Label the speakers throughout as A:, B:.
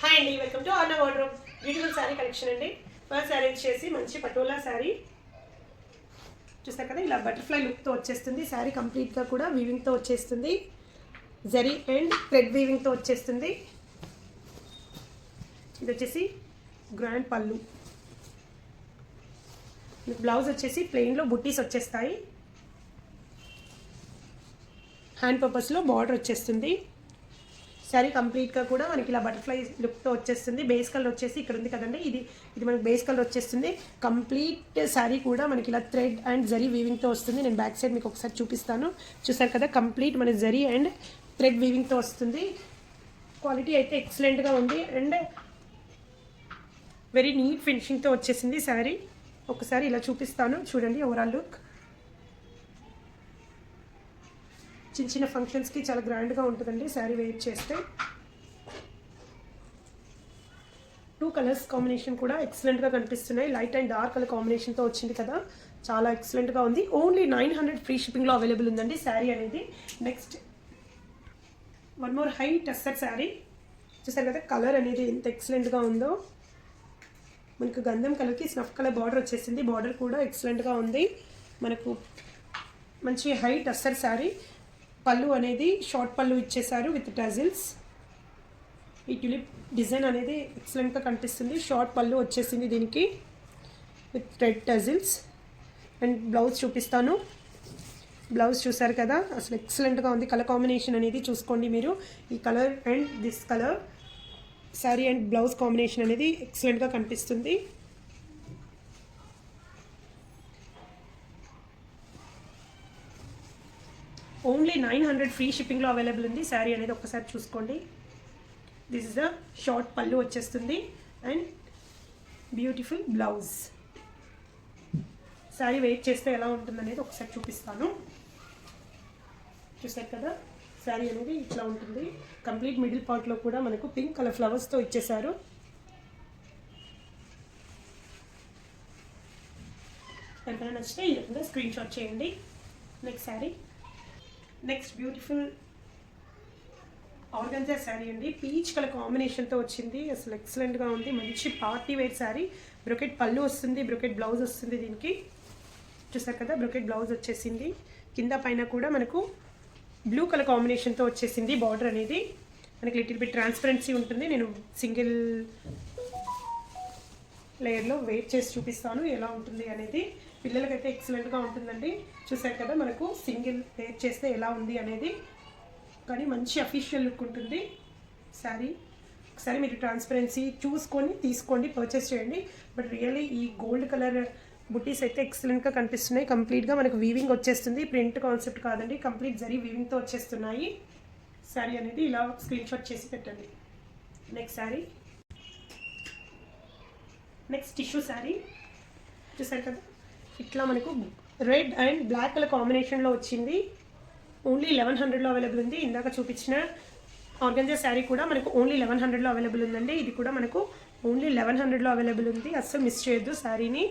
A: Hi అండి, welcome to అన్న wardrobe beautiful sari collection అండి. ఫస్ట్ శారీ వచ్చేసి మంచి పటోలా శారీ చూస్తారు కదా, ఇలా బటర్ఫ్లై లుక్తో వచ్చేస్తుంది. శారీ కంప్లీట్గా కూడా వీవింగ్తో వచ్చేస్తుంది. జరీ అండ్ థ్రెడ్ వీవింగ్తో వచ్చేస్తుంది. ఇది వచ్చేసి గ్రాండ్ పళ్ళు. బ్లౌజ్ వచ్చేసి ప్లెయిన్లో బుట్టీస్ వచ్చేస్తాయి. హ్యాండ్ పర్పస్లో బార్డర్ వచ్చేస్తుంది. శారీ కంప్లీట్గా కూడా మనకి ఇలా బటర్ఫ్లై లుక్తో వచ్చేస్తుంది. బేస్ కలర్ వచ్చేసి ఇక్కడ ఉంది కదండి, ఇది మనకి బేస్ కలర్ వచ్చేస్తుంది. కంప్లీట్ శారీ కూడా మనకి ఇలా థ్రెడ్ అండ్ జరీ వీవింగ్తో వస్తుంది. నేను బ్యాక్ సైడ్ మీకు ఒకసారి చూపిస్తాను. చూసారు కదా, కంప్లీట్ మన జరీ అండ్ థ్రెడ్ వీవింగ్తో వస్తుంది. క్వాలిటీ అయితే ఎక్సలెంట్గా ఉంది అండ్ వెరీ నీట్ ఫినిషింగ్తో వచ్చేసింది శారీ. ఒకసారి ఇలా చూపిస్తాను చూడండి ఓవరాల్ లుక్. చిన్న చిన్న ఫంక్షన్స్కి చాలా గ్రాండ్గా ఉంటుందండి శారీ వెయిట్ చేస్తే. 2 కలర్స్ కాంబినేషన్ కూడా ఎక్సలెంట్గా కనిపిస్తున్నాయి. లైట్ అండ్ డార్క్ కలర్ కాంబినేషన్తో వచ్చింది కదా, చాలా ఎక్సలెంట్గా ఉంది. ఓన్లీ 900 ఫ్రీ షిప్పింగ్లో అవైలబుల్ ఉందండి శారీ అనేది. Next one more high tussar sari. చూసారు కదా, కలర్ అనేది ఎంత ఎక్సలెంట్గా ఉందో. మనకు గంధం కలర్కి స్నఫ్ కలర్ బార్డర్ వచ్చేసింది. బార్డర్ కూడా ఎక్సలెంట్గా ఉంది. మనకు మంచి హై టస్సర్ శారీ. పళ్ళు అనేది షార్ట్ పళ్ళు ఇచ్చేసారు విత్ టజిల్స్. ఈ ట్యూలిప్ డిజైన్ అనేది ఎక్సలెంట్గా కనిపిస్తుంది. షార్ట్ పళ్ళు వచ్చేసింది దీనికి with red tassels. And blouse చూపిస్తాను. బ్లౌజ్ చూసారు కదా, అసలు ఎక్సలెంట్గా ఉంది. కలర్ కాంబినేషన్ అనేది చూసుకోండి మీరు. ఈ colour and this colour sari and blouse combination అనేది ఎక్సలెంట్గా కనిపిస్తుంది. ఓన్లీ 900 ఫ్రీ షిప్పింగ్లో అవైలబుల్ ఉంది శారీ అనేది. ఒక్కసారి చూసుకోండి. This is the short pallu వచ్చేస్తుంది and beautiful blouse. Sari weight చేస్తే ఎలా ఉంటుందనేది ఒకసారి చూపిస్తాను. చూసారు కదా, శారీ అనేది ఇట్లా ఉంటుంది. కంప్లీట్ మిడిల్ పార్ట్లో కూడా మనకు పింక్ కలర్ ఫ్లవర్స్తో ఇచ్చేసారు. ఎవరైనా నచ్చితే ఈ రకంగా స్క్రీన్ షాట్ చేయండి. Next sari, next beautiful organza sari అండి. పీచ్ కలర్ కాంబినేషన్తో వచ్చింది. అసలు ఎక్సలెంట్గా ఉంది. మంచి పార్టీ వేర్ శారీ. బ్రొకెట్ పళ్ళు వస్తుంది, బ్రొకెట్ బ్లౌజ్ వస్తుంది దీనికి. చూసారు కదా, బ్రొకెట్ బ్లౌజ్ వచ్చేసింది. కింద పైన కూడా మనకు బ్లూ కలర్ కాంబినేషన్తో వచ్చేసింది. బార్డర్ అనేది మనకి లిటిల్ బిట్ ట్రాన్స్పరెన్సీ ఉంటుంది. నేను సింగిల్ లేయర్లో వెయిట్ చేసి చూపిస్తాను ఎలా ఉంటుంది అనేది. పిల్లలకైతే ఎక్సలెంట్గా ఉంటుందండి. చూసారు కదా, మనకు సింగిల్ వెయిట్ చేస్తే ఎలా ఉంది అనేది. కానీ మంచి అఫీషియల్ లుక్ ఉంటుంది శారీ. ఒకసారి మీరు ట్రాన్స్పరెన్సీ చూసుకొని తీసుకోండి, పర్చేస్ చేయండి. బట్ రియల్లీ ఈ గోల్డ్ కలర్ బుట్టీస్ అయితే ఎక్సలెంట్గా కనిపిస్తున్నాయి. కంప్లీట్గా మనకు వీవింగ్ వచ్చేస్తుంది. ప్రింట్ కాన్సెప్ట్ కాదండి, కంప్లీట్ జరీ వీవింగ్తో వచ్చేస్తున్నాయి. శారీ అనేది ఇలా స్క్రీన్ షాట్ చేసి పెట్టండి. Next sari, next tissue sari. చూసారు కదా, ఇట్లా మనకు రెడ్ అండ్ బ్లాక్ కలర్ కాంబినేషన్లో వచ్చింది. ఓన్లీ 1100లో అవైలబుల్ ఉంది. ఇందాక చూపించిన ఆర్గంజా శారీ కూడా మనకు ఓన్లీ 1100లో అవైలబుల్ ఉందండి. ఇది కూడా మనకు ఓన్లీ 1100లో అవైలబుల్ ఉంది. అస్సలు మిస్ చేయొద్దు శారీని.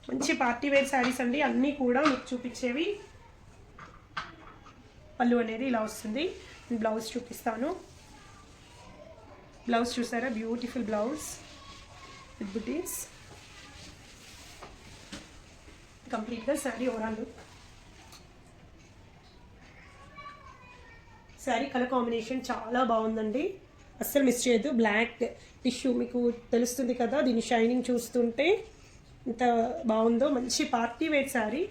A: మంచి పార్టీ వేర్ శారీస్ అండి అన్నీ కూడా మీకు చూపించేవి. పళ్ళు అనేది ఇలా వస్తుంది. బ్లౌజ్ చూపిస్తాను. బ్లౌజ్ చూసారా, బ్యూటిఫుల్ బ్లౌజ్ విత్ బుటీస్. కంప్లీట్గా sari overall look. Sari colour combination చాలా బాగుందండి, అస్సలు మిస్ చేయొద్దు. బ్లాక్ టిష్యూ మీకు తెలుస్తుంది కదా, దీని షైనింగ్ చూస్తుంటే ఎంత బాగుందో. మంచి పార్టీ వేర్ శారీ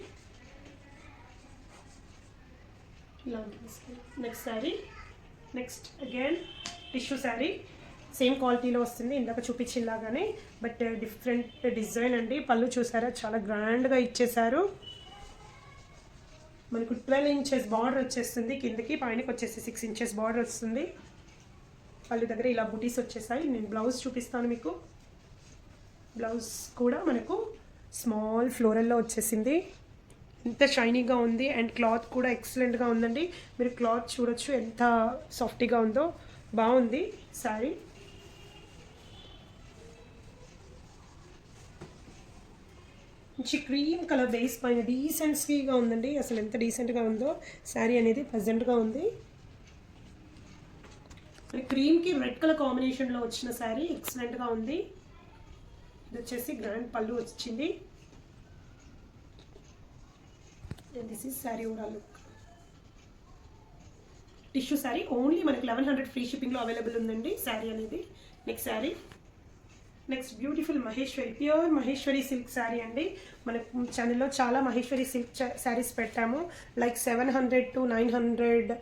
A: ఇలా ఉంటుంది. Next sari, next again tissue sari. Same క్వాలిటీలో వస్తుంది ఇందాక చూపించేలాగానే, బట్ డిఫరెంట్ డిజైన్ అండి. పళ్ళు చూసారా, చాలా గ్రాండ్గా ఇచ్చేసారు. మనకు 12 ఇంచెస్ బార్డర్ వచ్చేస్తుంది. కిందకి పైనకి వచ్చేసి 6 ఇంచెస్ బార్డర్ వస్తుంది. పళ్ళు దగ్గర ఇలా బుటీస్ వచ్చేసాయి. నేను బ్లౌజ్ చూపిస్తాను మీకు. బ్లౌజ్ కూడా మనకు స్మాల్ ఫ్లోరల్లో వచ్చేసింది. ఎంత షైనీగా ఉంది అండ్ క్లాత్ కూడా ఎక్సలెంట్గా ఉందండి. మీరు క్లాత్ చూడొచ్చు ఎంత సాఫ్టీగా ఉందో. బాగుంది శారీ. మంచి క్రీమ్ కలర్ బేస్ పైన డీసెంట్గా ఉందండి. అసలు ఎంత డీసెంట్గా ఉందో శారీ అనేది, ప్రెజెంట్గా ఉంది. క్రీమ్కి రెడ్ కలర్ కాంబినేషన్లో వచ్చిన శారీ ఎక్సలెంట్గా ఉంది. ఇది వచ్చేసి గ్రాండ్ పళ్ళు వచ్చింది. And this is sari overall look. Tissue sari only మనకి 1100 ఫ్రీ షిప్పింగ్లో అవైలబుల్ ఉందండి శారీ అనేది. Next sari, next beautiful Maheshwari, pure Maheshwari silk sari అండి. మన ఛానల్లో చాలా మహేశ్వరి సిల్క్ శారీస్ పెట్టాము, లైక్ 700 to 900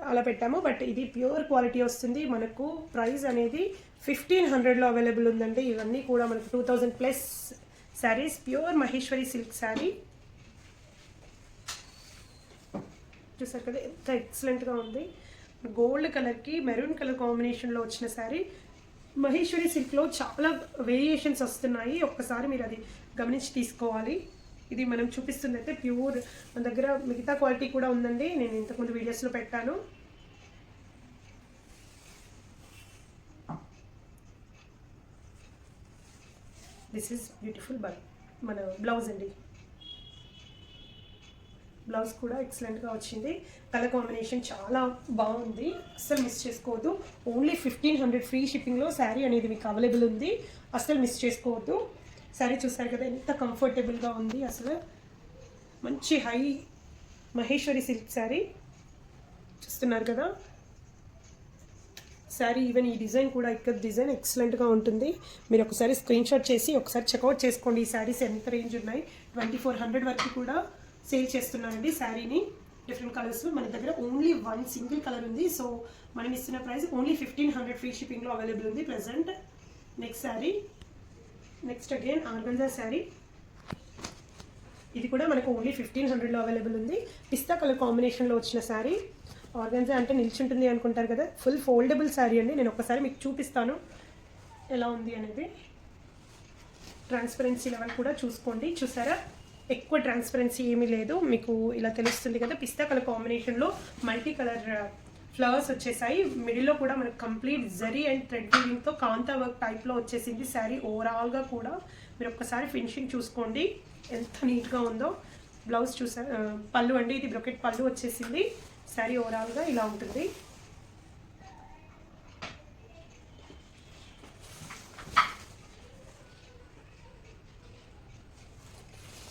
A: అలా పెట్టాము. బట్ ఇది ప్యూర్ క్వాలిటీ వస్తుంది. మనకు ప్రైస్ అనేది 1500లో అవైలబుల్ ఉందండి. ఇవన్నీ కూడా మనకు 2000+ శారీస్, ప్యూర్ మహేశ్వరి సిల్క్ శారీ. చూసారు కదా ఎంత ఎక్సలెంట్గా ఉంది. గోల్డ్ కలర్కి మెరూన్ కలర్ కాంబినేషన్లో వచ్చిన శారీ. మహేశ్వరి సిల్క్లో చాలా వేరియేషన్స్ వస్తున్నాయి, ఒక్కసారి మీరు అది గమనించి తీసుకోవాలి. ఇది మనం చూపిస్తుంది అయితే ప్యూర్, మన దగ్గర మిగతా క్వాలిటీ కూడా ఉందండి, నేను ఇంతకుముందు వీడియోస్లో పెట్టాను. దిస్ ఈజ్ బ్యూటిఫుల్ మన బ్లౌజ్ అండి. బ్లౌజ్ కూడా ఎక్సలెంట్గా వచ్చింది. కలర్ కాంబినేషన్ చాలా బాగుంది, అస్సలు మిస్ చేసుకోవద్దు. ఓన్లీ 1500 ఫ్రీ షిప్పింగ్లో శారీ అనేది మీకు అవైలబుల్ ఉంది, అస్సలు మిస్ చేసుకోవద్దు. శారీ చూసారు కదా ఎంత కంఫర్టబుల్గా ఉంది, అసలు మంచి హై మహేశ్వరి సిల్క్ శారీ చూస్తున్నారు కదా. శారీ ఈవెన్ ఈ డిజైన్ కూడా, ఇక్కడ డిజైన్ ఎక్సలెంట్గా ఉంటుంది. మీరు ఒకసారి స్క్రీన్ షాట్ చేసి ఒకసారి చెక్అవుట్ చేసుకోండి. ఈ శారీస్ ఎంత రేంజ్ ఉన్నాయి, 2400 వరకు కూడా సేల్ చేస్తున్నానండి శారీని. డిఫరెంట్ కలర్స్ మన దగ్గర ఓన్లీ 1 సింగిల్ కలర్ ఉంది. సో మనం ఇస్తున్న ప్రైస్ ఓన్లీ 1500 ఫ్రీ షిప్పింగ్లో అవైలబుల్ ఉంది present. Next sari, next again organza sari. ఇది కూడా మనకు ఓన్లీ 1500లో అవైలబుల్ ఉంది. పిస్తా కలర్ కాంబినేషన్లో వచ్చిన శారీ. ఆర్గంజా అంటే నిల్చుంటుంది అనుకుంటారు కదా, ఫుల్ ఫోల్డబుల్ శారీ అండి. నేను ఒకసారి మీకు చూపిస్తాను ఎలా ఉంది అనేది. ట్రాన్స్పరెన్సీ లెవెల్ కూడా చూసుకోండి. చూసారా, ఎక్కువ ట్రాన్స్పరెన్సీ ఏమీ లేదు, మీకు ఇలా తెలుస్తుంది కదా. పిస్తా కలర్ కాంబినేషన్లో మల్టీ కలర్ ఫ్లవర్స్ వచ్చేసాయి. మిడిల్లో కూడా మనకు కంప్లీట్ జరీ అండ్ థ్రెడ్ వీవింగ్తో కాంతా వర్క్ టైప్లో వచ్చేసింది శారీ. ఓవరాల్గా కూడా మీరు ఒక్కసారి ఫినిషింగ్ చూసుకోండి ఎంత నీట్గా ఉందో. బ్లౌజ్ చూసారు, పళ్ళు అండి, ఇది బ్రొకెట్ పళ్ళు వచ్చేసింది. శారీ ఓవరాల్గా ఇలా ఉంటుంది.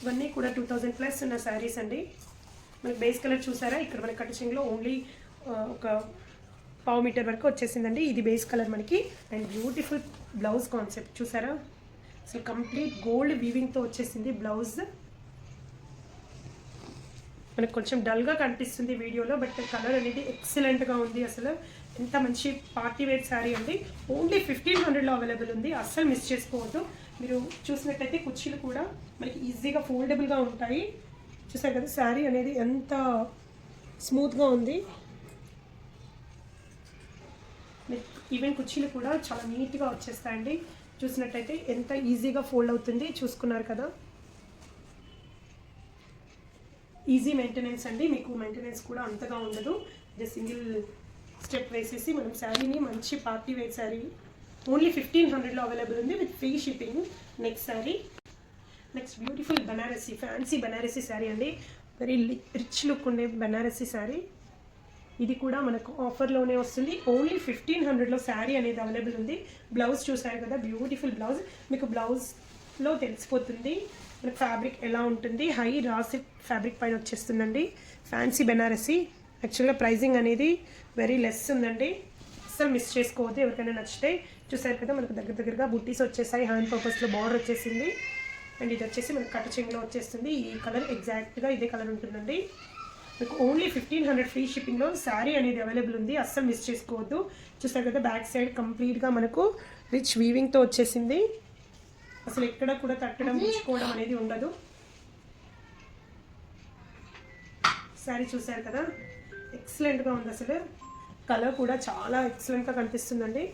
A: ఇవన్నీ కూడా 2000+ ఉన్న శారీస్ అండి. మనకి బేస్ కలర్ చూసారా, ఇక్కడ మన కటింగ్లో ఓన్లీ ఒక 1/2 మీటర్ వరకు వచ్చేసిందండి. ఇది బేస్ కలర్ మనకి. అండ్ బ్యూటిఫుల్ బ్లౌజ్ కాన్సెప్ట్ చూసారా, అసలు కంప్లీట్ గోల్డ్ వీవింగ్తో వచ్చేసింది బ్లౌజ్. మనకు కొంచెం డల్గా కనిపిస్తుంది వీడియోలో, బట్ కలర్ అనేది ఎక్సలెంట్గా ఉంది. అసలు ఎంత మంచి పార్టీ వేర్ శారీ అండి. ఓన్లీ 1500లో అవైలబుల్ ఉంది, అస్సలు మిస్ చేసుకోవద్దు. మీరు చూసినట్టయితే కుర్చీలు కూడా మనకి ఈజీగా ఫోల్డబుల్గా ఉంటాయి. చూసారు కదా శారీ అనేది ఎంత స్మూత్గా ఉంది. ఈవెన్ కుర్చీలు కూడా చాలా నీట్గా వచ్చేస్తాయండి. చూసినట్టయితే ఎంత ఈజీగా ఫోల్డ్ అవుతుంది, చూసుకున్నారు కదా. ఈజీ మెయింటెనెన్స్ అండి, మీకు మెయింటెనెన్స్ కూడా అంతగా ఉండదు. జస్ట్ సింగిల్ స్టెప్ వేసేసి మనం శారీని మంచి పార్టీ వేర్ శారీ ఓన్లీ 1500లో అవైలబుల్ ఉంది with free shipping. Next sari, next beautiful Banarasi, fancy Banarasi sari అండి. వెరీ రిచ్ లుక్ ఉండే బనారసి శారీ. ఇది కూడా మనకు ఆఫర్లోనే వస్తుంది. ఓన్లీ 1500లో శారీ అనేది అవైలబుల్ ఉంది. బ్లౌజ్ చూసారు కదా, బ్యూటిఫుల్ బ్లౌజ్. మీకు బ్లౌజ్లో తెలిసిపోతుంది మనకు ఫ్యాబ్రిక్ ఎలా ఉంటుంది. హై రాసి ఫ్యాబ్రిక్ పైన వచ్చేస్తుందండి. ఫ్యాన్సీ బెనారసీ. యాక్చువల్గా ప్రైజింగ్ అనేది వెరీ లెస్ ఉందండి, అస్సలు మిస్ చేసుకోవద్దు. ఎవరికైనా నచ్చితే చూసారు కదా, మనకు దగ్గరగా బుట్టీస్ వచ్చేసాయి. హ్యాండ్ పర్పస్లో బార్డర్ వచ్చేసింది. అండ్ ఇది వచ్చేసి మనకు కట్ చెంగులో వచ్చేస్తుంది. ఈ కలర్ ఎగ్జాక్ట్గా ఇదే కలర్ ఉంటుందండి. మీకు ఓన్లీ 1500 ఫ్రీ షిప్పింగ్లో శారీ అనేది అవైలబుల్ ఉంది, అస్సలు మిస్ చేసుకోవద్దు. చూసారు కదా, బ్యాక్ సైడ్ కంప్లీట్గా మనకు రిచ్ వీవింగ్తో వచ్చేసింది. అసలు ఎక్కడ కూడా తట్టడం ఉంచుకోవడం అనేది ఉండదు. శారీ చూసారు కదా, ఎక్సలెంట్గా ఉంది. అసలు కలర్ కూడా చాలా ఎక్సలెంట్గా కనిపిస్తుందండి.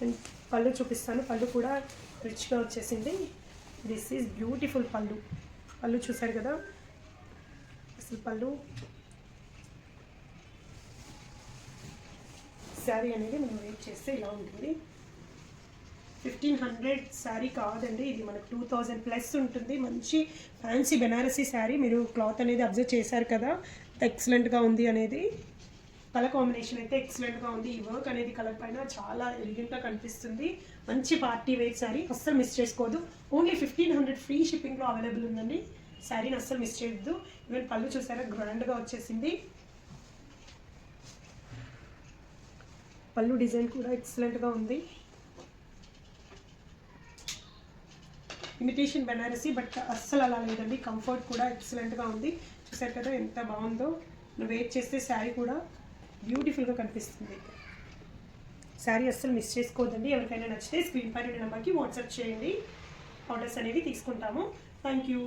A: అండ్ పళ్ళు చూపిస్తాను, పళ్ళు కూడా రిచ్గా వచ్చేసింది. దిస్ ఈజ్ బ్యూటిఫుల్ పళ్ళు. పళ్ళు చూసారు కదా, అసలు పళ్ళు శారీ అనేది మనం వెయిట్ చేస్తే ఇలా ఉంటుంది. 1500 శారీ కాదండి, ఇది మనకు 2000+ ఉంటుంది. మంచి ఫ్యాన్సీ బెనారసీ శారీ. మీరు క్లాత్ అనేది అబ్జర్వ్ చేశారు కదా, ఎక్సలెంట్గా ఉంది అనేది. కలర్ కాంబినేషన్ అయితే ఎక్సలెంట్గా ఉంది. ఈ వర్క్ అనేది కలర్ పైన చాలా ఎలిగెంట్గా కనిపిస్తుంది. మంచి పార్టీ వేర్ శారీ, అస్సలు మిస్ చేసుకోవద్దు. ఓన్లీ 1500 ఫ్రీ షిప్పింగ్లో అవైలబుల్ ఉందండి. శారీని అస్సలు మిస్ చేయొద్దు. ఈవెన్ పళ్ళు చూసారా గ్రాండ్గా వచ్చేసింది. పళ్ళు డిజైన్ కూడా ఎక్సలెంట్గా ఉంది. ఇమిటేషన్ బెనారసీ, బట్ అస్సలు అలా లేదండి. కంఫర్ట్ కూడా ఎక్సలెంట్గా ఉంది. చూసారు కదా ఎంత బాగుందో. వెయిట్ చేస్తే శారీ కూడా బ్యూటిఫుల్గా కనిపిస్తుంది. శారీ అస్సలు మిస్ చేసుకోవద్దండి. ఎవరికైనా నచ్చితే స్క్రీన్ పైన నెంబర్కి వాట్సాప్ చేయండి. ఆర్డర్స్ అనేవి తీసుకుంటాము. Thank you.